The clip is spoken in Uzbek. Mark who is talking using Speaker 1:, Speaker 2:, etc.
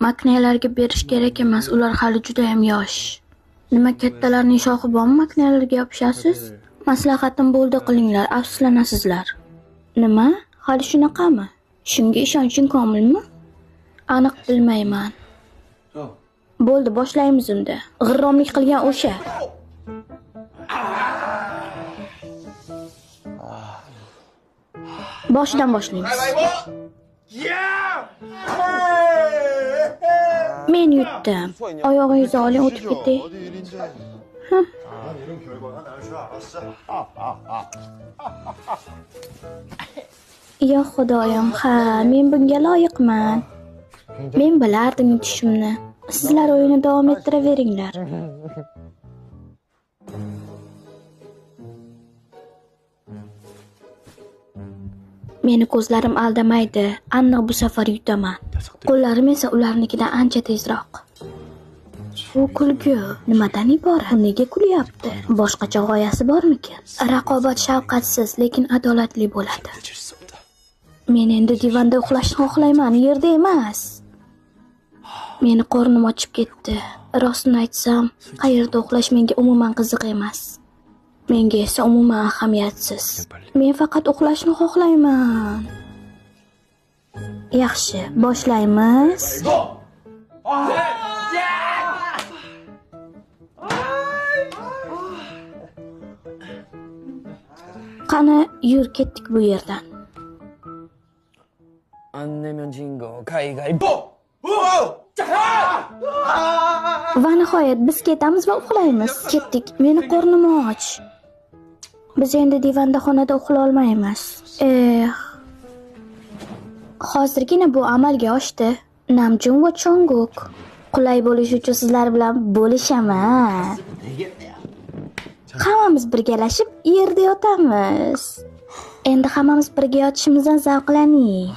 Speaker 1: Maknalarga berish kerak emas, ular hali juda ham yosh. Nima kattalarning shoxi bormi, maknalarga yopishasiz? Maslahatim bo'ldi, qilinglar, afsuslanasizlar. Nima? Hali shunaqami? Shunga ishonching komilmi? Aniq bilmayman. Bo'ldi, boshlaymiz unda. G'irromlik qilgan o'sha. Boshidan boshlaymiz. Men yutdim. Oyog'ingizni oling, o'tib ketay. Ya xudoyim, ha, men bunga loyiqman. Men bilardim yutishimni. Sizlar o'yinni davom ettiraveringlar. Meni ko'zlarim aldamaydi. Aniq bu safar yutaman. Qo'llarim esa ularnikidan ancha tezroq. Bu kulgu nimadan iborat? Nega kulyapti? Boshqacha g'oyasi bormikan? Raqobat shafqatsiz, lekin adolatli bo'ladi. Men endi divanda uxlashni xohlayman, yerda emas. Meni qornim ochib ketdi. Rostini aytsam, qayerda uxlash menga umuman qiziq emas. Menga esa umuman ahamiyatsiz. Men faqat uxlashni xohlayman. Yaxshi, boshlaymiz. Qani, yur ketdik bu yerdan.
Speaker 2: 안 내면 진 거 가위가위보!
Speaker 1: Va nihoyat biz ketamiz va uxlaymiz. Ketdik. Meni qornim och. Biz endi divanda xonada uxlay olmaymiz. Hozirgina bu amalga oshdi. Namjoon va Chonguk. Qulay bo'lish uchun sizlar bilan bo'lishaman. Hammamiz birgalashib yerda yotamiz. Endi hammamiz birga yotishimizdan zavqlaning.